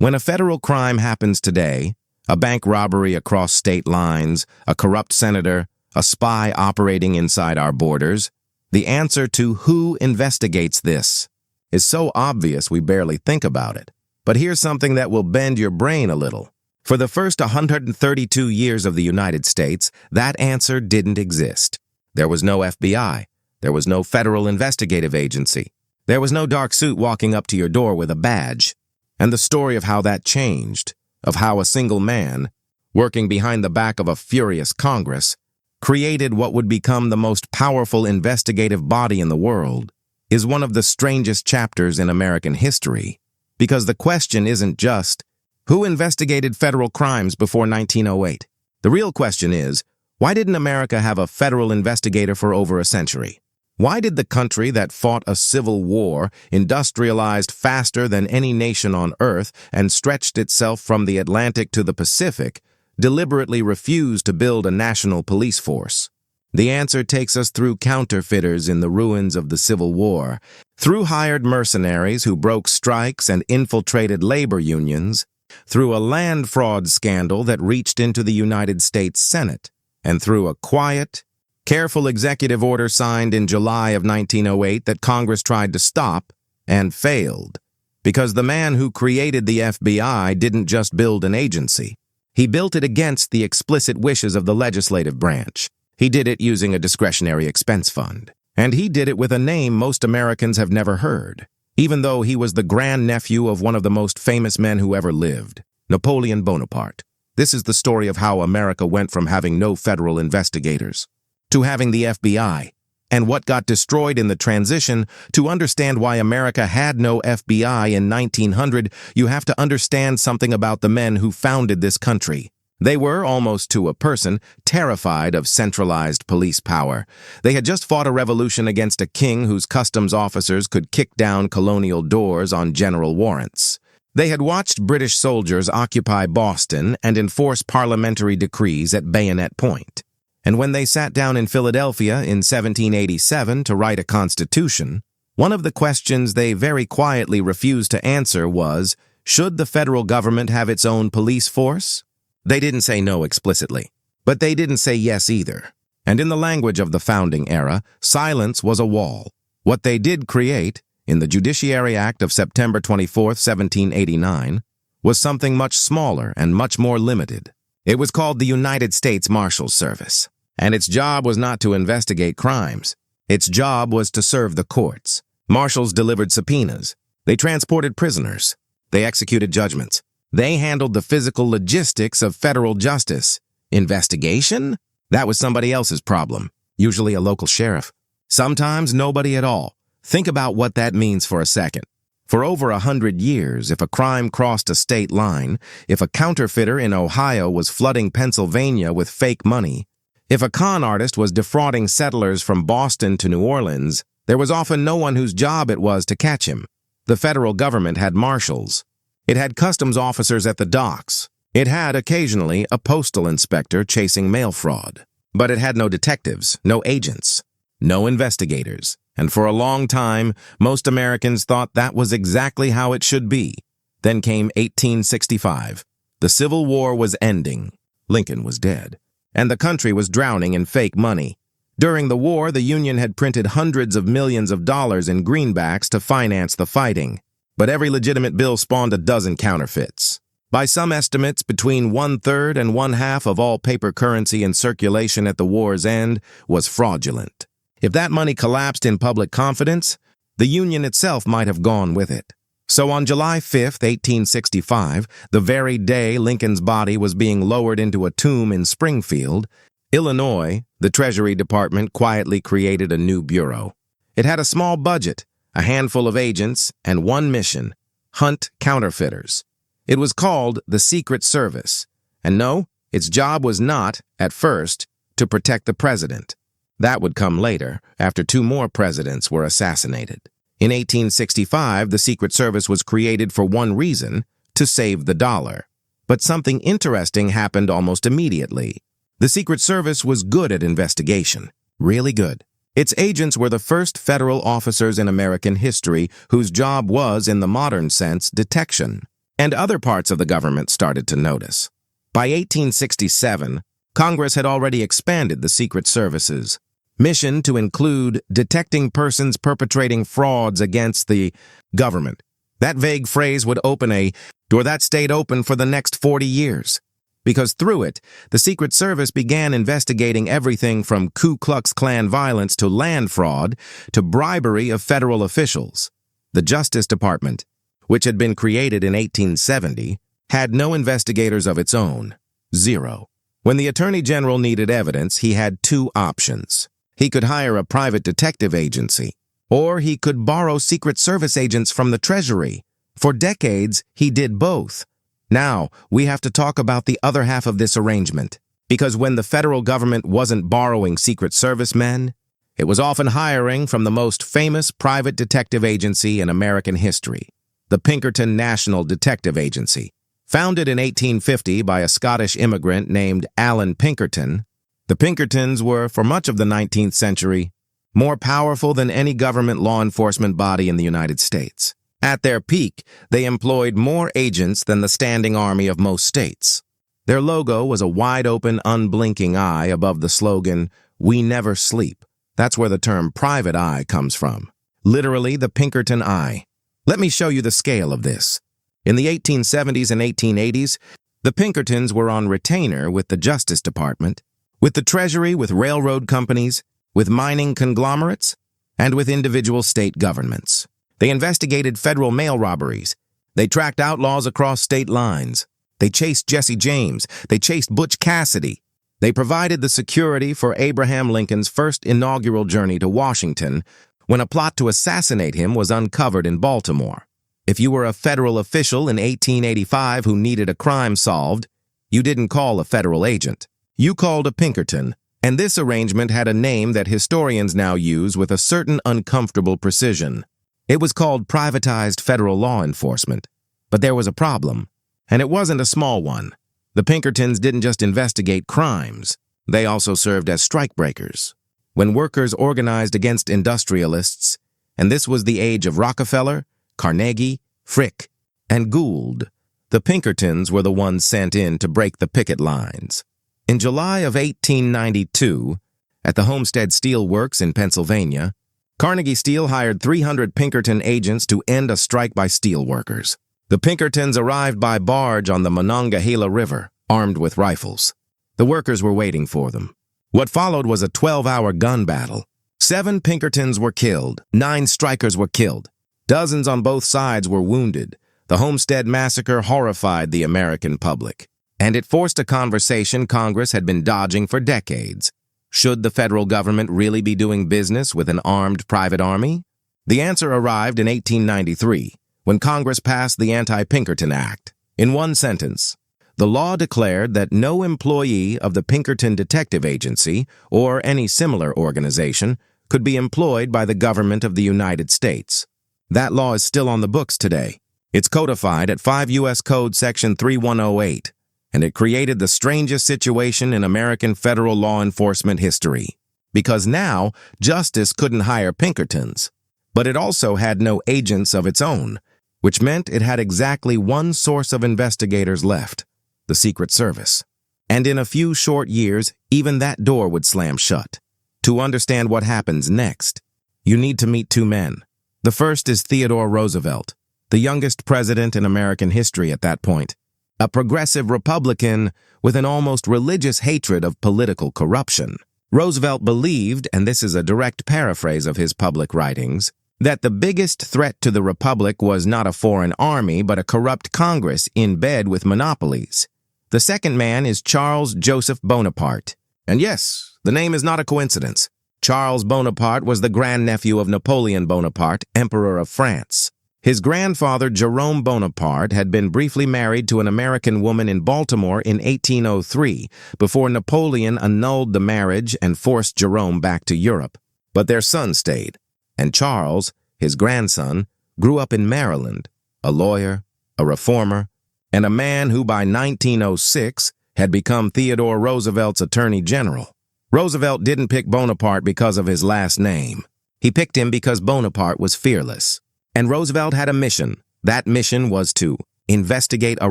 When a federal crime happens today, a bank robbery across state lines, a corrupt senator, a spy operating inside our borders, the answer to who investigates this is so obvious we barely think about it. But here's something that will bend your brain a little. For the first 132 years of the United States, that answer didn't exist. There was no FBI. There was no federal investigative agency. There was no dark suit walking up to your door with a badge. And the story of how that changed, of how a single man, working behind the back of a furious Congress, created what would become the most powerful investigative body in the world, is one of the strangest chapters in American history. Because the question isn't just, who investigated federal crimes before 1908? The real question is, why didn't America have a federal investigator for over a century? Why did the country that fought a civil war, industrialized faster than any nation on earth, and stretched itself from the Atlantic to the Pacific, deliberately refuse to build a national police force? The answer takes us through counterfeiters in the ruins of the Civil War, through hired mercenaries who broke strikes and infiltrated labor unions, through a land fraud scandal that reached into the United States Senate, and through a quiet, careful executive order signed in July of 1908 that Congress tried to stop and failed. Because the man who created the FBI didn't just build an agency. He built it against the explicit wishes of the legislative branch. He did it using a discretionary expense fund. And he did it with a name most Americans have never heard, even though he was the grandnephew of one of the most famous men who ever lived, Napoleon Bonaparte. This is the story of how America went from having no federal investigators to having the FBI, and what got destroyed in the transition. To understand why America had no FBI in 1900, you have to understand something about the men who founded this country. They were, almost to a person, terrified of centralized police power. They had just fought a revolution against a king whose customs officers could kick down colonial doors on general warrants. They had watched British soldiers occupy Boston and enforce parliamentary decrees at bayonet point. And when they sat down in Philadelphia in 1787 to write a constitution, one of the questions they very quietly refused to answer was, should the federal government have its own police force? They didn't say no explicitly, but they didn't say yes either. And in the language of the founding era, silence was a wall. What they did create, in the Judiciary Act of September 24, 1789, was something much smaller and much more limited. It was called the United States Marshals Service, and its job was not to investigate crimes. Its job was to serve the courts. Marshals delivered subpoenas. They transported prisoners. They executed judgments. They handled the physical logistics of federal justice. Investigation? That was somebody else's problem, usually a local sheriff. Sometimes nobody at all. Think about what that means for a second. For over 100 years, if a crime crossed a state line, if a counterfeiter in Ohio was flooding Pennsylvania with fake money, if a con artist was defrauding settlers from Boston to New Orleans, there was often no one whose job it was to catch him. The federal government had marshals. It had customs officers at the docks. It had, occasionally, a postal inspector chasing mail fraud. But it had no detectives, no agents, no investigators. And for a long time, most Americans thought that was exactly how it should be. Then came 1865. The Civil War was ending. Lincoln was dead. And the country was drowning in fake money. During the war, the Union had printed hundreds of millions of dollars in greenbacks to finance the fighting. But every legitimate bill spawned a dozen counterfeits. By some estimates, between 1/3 and 1/2 of all paper currency in circulation at the war's end was fraudulent. If that money collapsed in public confidence, the Union itself might have gone with it. So on July 5, 1865, the very day Lincoln's body was being lowered into a tomb in Springfield, Illinois, the Treasury Department quietly created a new bureau. It had a small budget, a handful of agents, and one mission: hunt counterfeiters. It was called the Secret Service. And no, its job was not, at first, to protect the president. That would come later, after 2 more presidents were assassinated. In 1865, the Secret Service was created for one reason: to save the dollar. But something interesting happened almost immediately. The Secret Service was good at investigation, really good. Its agents were the first federal officers in American history whose job was, in the modern sense, detection. And other parts of the government started to notice. By 1867, Congress had already expanded the Secret Service's mission to include detecting persons perpetrating frauds against the government. That vague phrase would open a door that stayed open for the next 40 years. Because through it, the Secret Service began investigating everything from Ku Klux Klan violence to land fraud to bribery of federal officials. The Justice Department, which had been created in 1870, had no investigators of its own. Zero. When the Attorney General needed evidence, he had two options. He could hire a private detective agency, or he could borrow Secret Service agents from the Treasury. For decades, he did both. Now, we have to talk about the other half of this arrangement, because when the federal government wasn't borrowing Secret Service men, it was often hiring from the most famous private detective agency in American history, the Pinkerton National Detective Agency. Founded in 1850 by a Scottish immigrant named Alan Pinkerton, the Pinkertons were, for much of the 19th century, more powerful than any government law enforcement body in the United States. At their peak, they employed more agents than the standing army of most states. Their logo was a wide-open, unblinking eye above the slogan, "We never sleep." That's where the term private eye comes from. Literally, the Pinkerton eye. Let me show you the scale of this. In the 1870s and 1880s, the Pinkertons were on retainer with the Justice Department, with the Treasury, with railroad companies, with mining conglomerates, and with individual state governments. They investigated federal mail robberies. They tracked outlaws across state lines. They chased Jesse James. They chased Butch Cassidy. They provided the security for Abraham Lincoln's first inaugural journey to Washington when a plot to assassinate him was uncovered in Baltimore. If you were a federal official in 1885 who needed a crime solved, you didn't call a federal agent. You called a Pinkerton, and this arrangement had a name that historians now use with a certain uncomfortable precision. It was called privatized federal law enforcement. But there was a problem, and it wasn't a small one. The Pinkertons didn't just investigate crimes. They also served as strikebreakers. When workers organized against industrialists, and this was the age of Rockefeller, Carnegie, Frick, and Gould, the Pinkertons were the ones sent in to break the picket lines. In July of 1892, at the Homestead Steel Works in Pennsylvania, Carnegie Steel hired 300 Pinkerton agents to end a strike by steel workers. The Pinkertons arrived by barge on the Monongahela River, armed with rifles. The workers were waiting for them. What followed was a 12-hour gun battle. 7 Pinkertons were killed. 9 strikers were killed. Dozens on both sides were wounded. The Homestead Massacre horrified the American public, and it forced a conversation Congress had been dodging for decades. Should the federal government really be doing business with an armed private army? The answer arrived in 1893, when Congress passed the Anti-Pinkerton Act. In one sentence, the law declared that no employee of the Pinkerton Detective Agency or any similar organization could be employed by the government of the United States. That law is still on the books today. It's codified at 5 U.S. Code Section 3108. And it created the strangest situation in American federal law enforcement history. Because now, justice couldn't hire Pinkertons, but it also had no agents of its own, which meant it had exactly one source of investigators left, the Secret Service. And in a few short years, even that door would slam shut. To understand what happens next, you need to meet 2 men. The first is Theodore Roosevelt, the youngest president in American history at that point. A progressive Republican with an almost religious hatred of political corruption. Roosevelt believed, and this is a direct paraphrase of his public writings, that the biggest threat to the Republic was not a foreign army, but a corrupt Congress in bed with monopolies. The second man is Charles Joseph Bonaparte. And yes, the name is not a coincidence. Charles Bonaparte was the grandnephew of Napoleon Bonaparte, Emperor of France. His grandfather, Jerome Bonaparte, had been briefly married to an American woman in Baltimore in 1803 before Napoleon annulled the marriage and forced Jerome back to Europe. But their son stayed, and Charles, his grandson, grew up in Maryland, a lawyer, a reformer, and a man who by 1906 had become Theodore Roosevelt's Attorney General. Roosevelt didn't pick Bonaparte because of his last name. He picked him because Bonaparte was fearless. And Roosevelt had a mission. That mission was to investigate a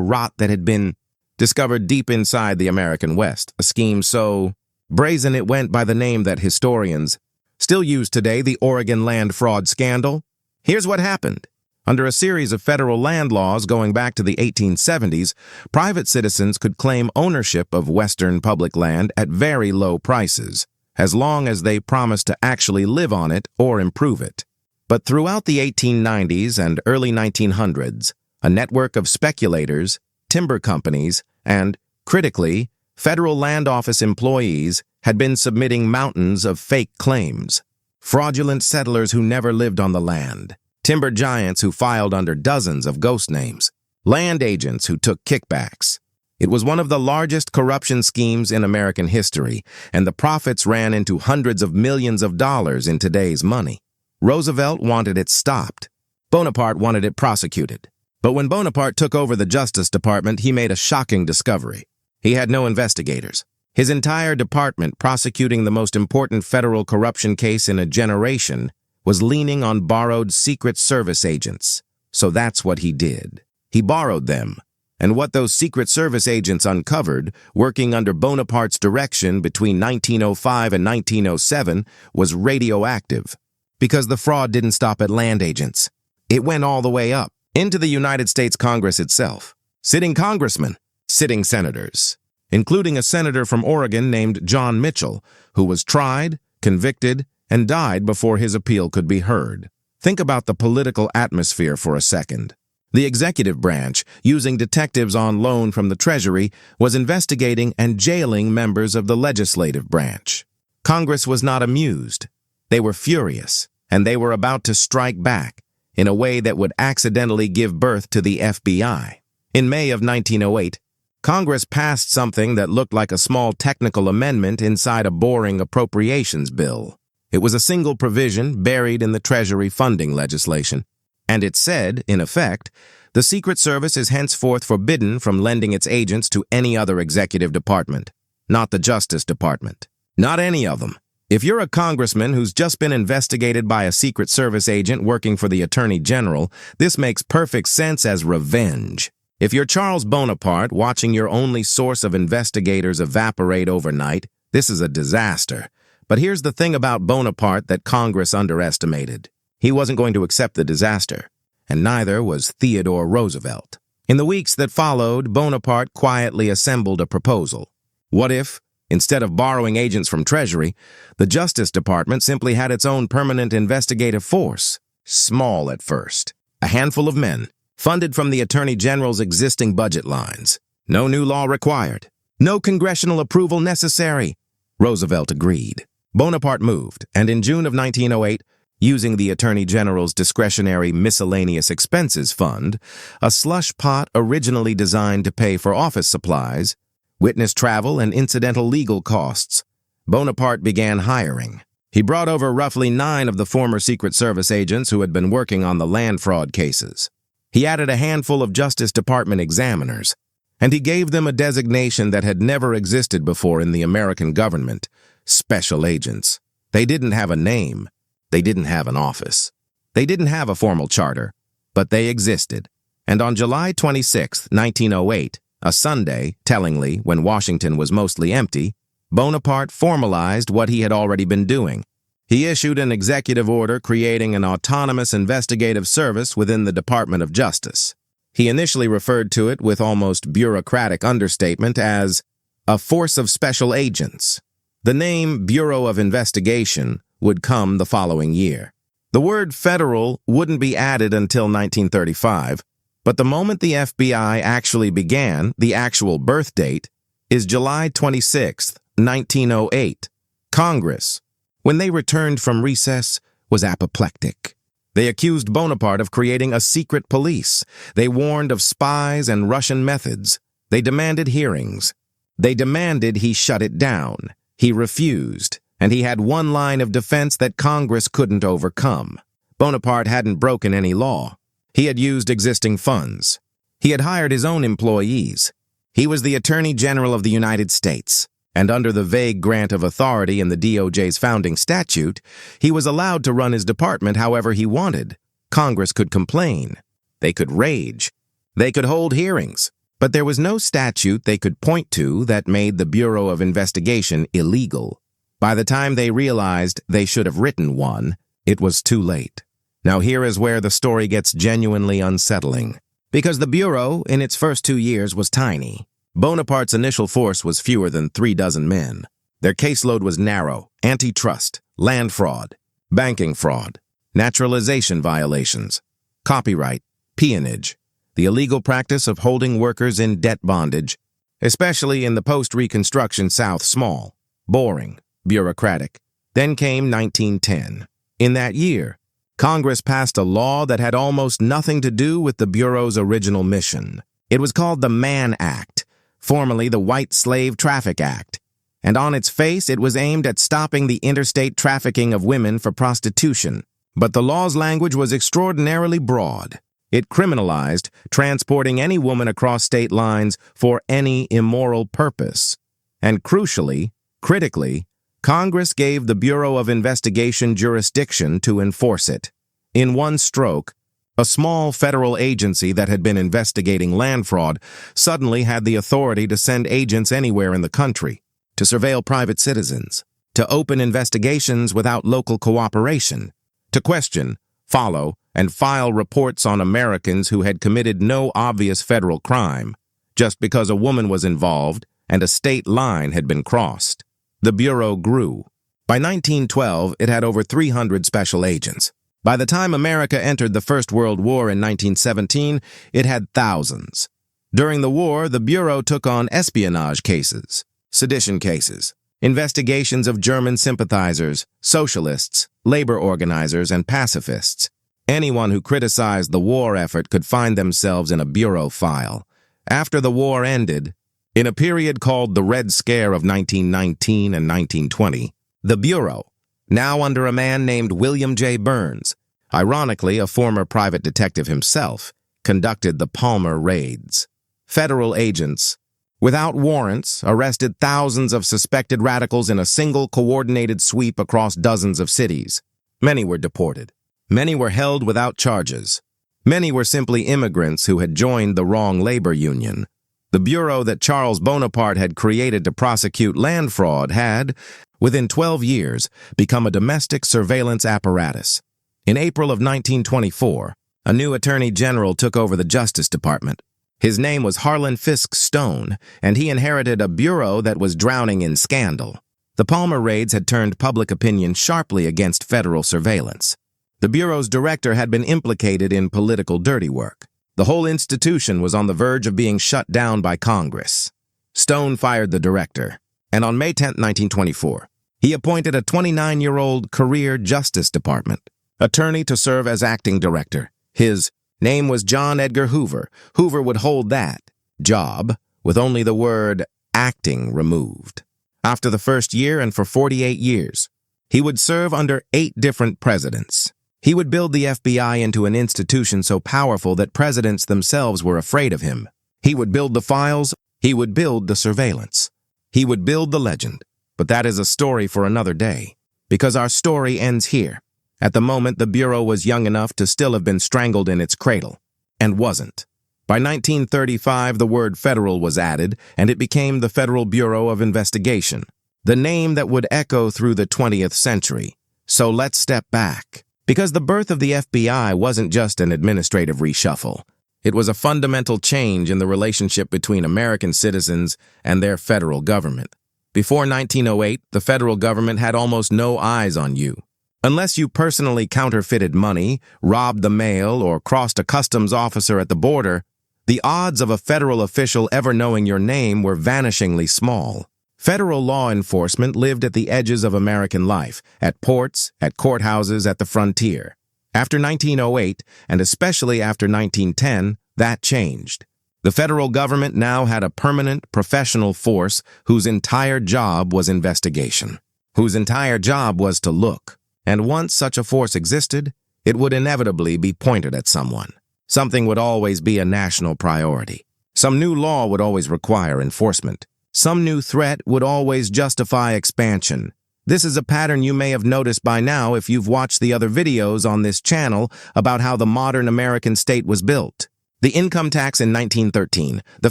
rot that had been discovered deep inside the American West, a scheme so brazen it went by the name that historians still use today, the Oregon land fraud scandal. Here's what happened. Under a series of federal land laws going back to the 1870s, private citizens could claim ownership of Western public land at very low prices, as long as they promised to actually live on it or improve it. But throughout the 1890s and early 1900s, a network of speculators, timber companies, and, critically, federal land office employees had been submitting mountains of fake claims. Fraudulent settlers who never lived on the land, timber giants who filed under dozens of ghost names, land agents who took kickbacks. It was one of the largest corruption schemes in American history, and the profits ran into hundreds of millions of dollars in today's money. Roosevelt wanted it stopped. Bonaparte wanted it prosecuted. But when Bonaparte took over the Justice Department, he made a shocking discovery. He had no investigators. His entire department, prosecuting the most important federal corruption case in a generation, was leaning on borrowed Secret Service agents. So that's what he did. He borrowed them. And what those Secret Service agents uncovered, working under Bonaparte's direction between 1905 and 1907, was radioactive. Because the fraud didn't stop at land agents. It went all the way up, into the United States Congress itself. Sitting congressmen, sitting senators, including a senator from Oregon named John Mitchell, who was tried, convicted, and died before his appeal could be heard. Think about the political atmosphere for a second. The executive branch, using detectives on loan from the Treasury, was investigating and jailing members of the legislative branch. Congress was not amused. They were furious, and they were about to strike back in a way that would accidentally give birth to the FBI. In May of 1908, Congress passed something that looked like a small technical amendment inside a boring appropriations bill. It was a single provision buried in the Treasury funding legislation, and it said, in effect, the Secret Service is henceforth forbidden from lending its agents to any other executive department, not the Justice Department. Not any of them. If you're a congressman who's just been investigated by a Secret Service agent working for the Attorney General, this makes perfect sense as revenge. If you're Charles Bonaparte watching your only source of investigators evaporate overnight, this is a disaster. But here's the thing about Bonaparte that Congress underestimated. He wasn't going to accept the disaster, and neither was Theodore Roosevelt. In the weeks that followed, Bonaparte quietly assembled a proposal. What if, instead of borrowing agents from Treasury, the Justice Department simply had its own permanent investigative force? Small at first. A handful of men, funded from the Attorney General's existing budget lines. No new law required. No congressional approval necessary. Roosevelt agreed. Bonaparte moved, and in June of 1908, using the Attorney General's discretionary miscellaneous expenses fund, a slush pot originally designed to pay for office supplies, witness travel, and incidental legal costs, Bonaparte began hiring. He brought over roughly 9 of the former Secret Service agents who had been working on the land fraud cases. He added a handful of Justice Department examiners, and he gave them a designation that had never existed before in the American government: special agents. They didn't have a name. They didn't have an office. They didn't have a formal charter, but they existed. And on July 26, 1908, a Sunday, tellingly, when Washington was mostly empty, Bonaparte formalized what he had already been doing. He issued an executive order creating an autonomous investigative service within the Department of Justice. He initially referred to it with almost bureaucratic understatement as a force of special agents. The name Bureau of Investigation would come the following year. The word federal wouldn't be added until 1935, but the moment the FBI actually began, the actual birth date, is July 26, 1908. Congress, when they returned from recess, was apoplectic. They accused Bonaparte of creating a secret police. They warned of spies and Russian methods. They demanded hearings. They demanded he shut it down. He refused, and he had one line of defense that Congress couldn't overcome. Bonaparte hadn't broken any law. He had used existing funds. He had hired his own employees. He was the Attorney General of the United States, and under the vague grant of authority in the DOJ's founding statute, he was allowed to run his department however he wanted. Congress could complain. They could rage. They could hold hearings, but there was no statute they could point to that made the Bureau of Investigation illegal. By the time they realized they should have written one, it was too late. Now here is where the story gets genuinely unsettling. Because the Bureau, in its first 2 years, was tiny. Bonaparte's initial force was fewer than 36 men. Their caseload was narrow: antitrust, land fraud, banking fraud, naturalization violations, copyright, peonage, the illegal practice of holding workers in debt bondage, especially in the post-Reconstruction South. Small, boring, bureaucratic. Then came 1910. In that year, Congress passed a law that had almost nothing to do with the Bureau's original mission. It was called the Mann Act, formerly the White Slave Traffic Act, and on its face it was aimed at stopping the interstate trafficking of women for prostitution. But the law's language was extraordinarily broad. It criminalized transporting any woman across state lines for any immoral purpose. And crucially, critically, Congress gave the Bureau of Investigation jurisdiction to enforce it. In one stroke, a small federal agency that had been investigating land fraud suddenly had the authority to send agents anywhere in the country, to surveil private citizens, to open investigations without local cooperation, to question, follow, and file reports on Americans who had committed no obvious federal crime, just because a woman was involved and a state line had been crossed. The Bureau grew. By 1912, it had over 300 special agents. By the time America entered the First World War in 1917, it had thousands. During the war, the Bureau took on espionage cases, sedition cases, investigations of German sympathizers, socialists, labor organizers, and pacifists. Anyone who criticized the war effort could find themselves in a Bureau file. After the war ended, in a period called the Red Scare of 1919 and 1920, the Bureau, now under a man named William J. Burns, ironically a former private detective himself, conducted the Palmer raids. Federal agents, without warrants, arrested thousands of suspected radicals in a single coordinated sweep across dozens of cities. Many were deported. Many were held without charges. Many were simply immigrants who had joined the wrong labor union. The Bureau that Charles Bonaparte had created to prosecute land fraud had, within 12 years, become a domestic surveillance apparatus. In April of 1924, a new Attorney General took over the Justice Department. His name was Harlan Fiske Stone, and he inherited a bureau that was drowning in scandal. The Palmer raids had turned public opinion sharply against federal surveillance. The Bureau's director had been implicated in political dirty work. The whole institution was on the verge of being shut down by Congress. Stone fired the director, and on May 10, 1924, he appointed a 29-year-old career Justice Department attorney to serve as acting director. His name was John Edgar Hoover. Hoover would hold that job with only the word acting removed. After the first year and for 48 years, he would serve under 8 different presidents. He would build the FBI into an institution so powerful that presidents themselves were afraid of him. He would build the files, he would build the surveillance. He would build the legend. But that is a story for another day, because our story ends here. At the moment, the Bureau was young enough to still have been strangled in its cradle, and wasn't. By 1935, the word federal was added, and it became the Federal Bureau of Investigation, the name that would echo through the 20th century. So let's step back. Because the birth of the FBI wasn't just an administrative reshuffle. It was a fundamental change in the relationship between American citizens and their federal government. Before 1908, the federal government had almost no eyes on you. Unless you personally counterfeited money, robbed the mail, or crossed a customs officer at the border, the odds of a federal official ever knowing your name were vanishingly small. Federal law enforcement lived at the edges of American life, at ports, at courthouses, at the frontier. After 1908, and especially after 1910, that changed. The federal government now had a permanent, professional force whose entire job was investigation, whose entire job was to look. And once such a force existed, it would inevitably be pointed at someone. Something would always be a national priority. Some new law would always require enforcement. Some new threat would always justify expansion. This is a pattern you may have noticed by now if you've watched the other videos on this channel about how the modern American state was built. The income tax in 1913, the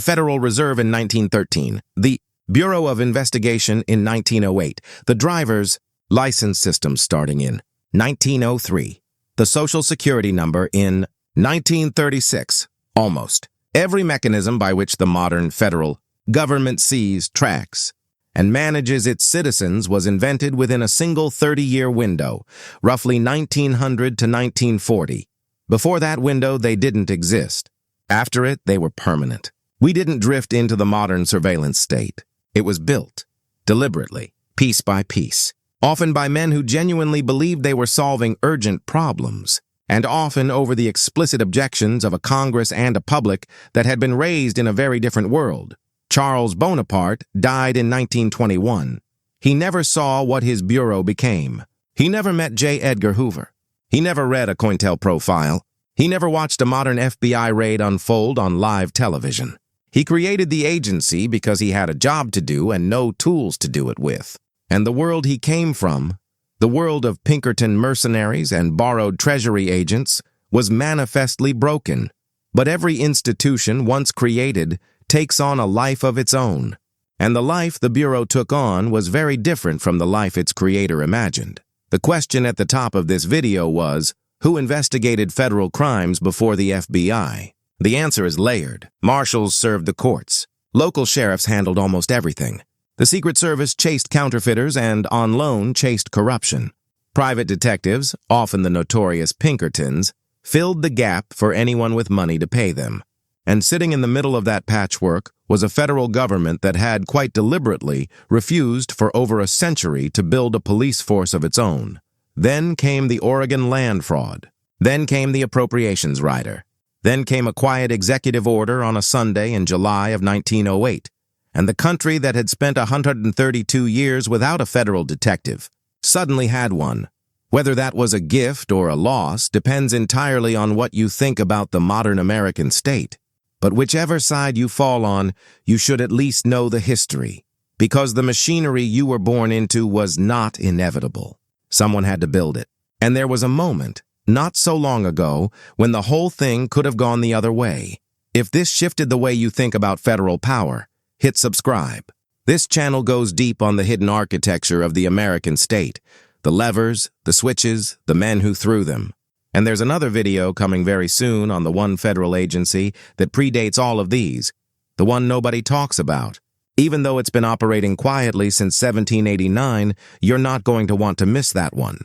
Federal Reserve in 1913, the Bureau of Investigation in 1908, the driver's license system starting in 1903, the Social Security number in 1936, almost every mechanism by which the modern federal government sees, tracks, and manages its citizens was invented within a single 30-year window, roughly 1900 to 1940. Before that window, they didn't exist. After it, they were permanent. We didn't drift into the modern surveillance state. It was built, deliberately, piece by piece, often by men who genuinely believed they were solving urgent problems, and often over the explicit objections of a Congress and a public that had been raised in a very different world. Charles Bonaparte died in 1921. He never saw what his bureau became. He never met J. Edgar Hoover. He never read a COINTELPRO file. He never watched a modern FBI raid unfold on live television. He created the agency because he had a job to do and no tools to do it with. And the world he came from, the world of Pinkerton mercenaries and borrowed treasury agents, was manifestly broken. But every institution once created takes on a life of its own, and the life the Bureau took on was very different from the life its creator imagined. The question at the top of this video was, who investigated federal crimes before the FBI? The answer is layered. Marshals served the courts. Local sheriffs handled almost everything. The Secret Service chased counterfeiters and, on loan, chased corruption. Private detectives, often the notorious Pinkertons, filled the gap for anyone with money to pay them. And sitting in the middle of that patchwork was a federal government that had, quite deliberately, refused for over a century to build a police force of its own. Then came the Oregon land fraud. Then came the Appropriations rider. Then came a quiet executive order on a Sunday in July of 1908. And the country that had spent 132 years without a federal detective suddenly had one. Whether that was a gift or a loss depends entirely on what you think about the modern American state. But whichever side you fall on, you should at least know the history, because the machinery you were born into was not inevitable. Someone had to build it. And there was a moment, not so long ago, when the whole thing could have gone the other way. If this shifted the way you think about federal power, hit subscribe. This channel goes deep on the hidden architecture of the American state, the levers, the switches, the men who threw them. And there's another video coming very soon on the one federal agency that predates all of these, the one nobody talks about. Even though it's been operating quietly since 1789, you're not going to want to miss that one.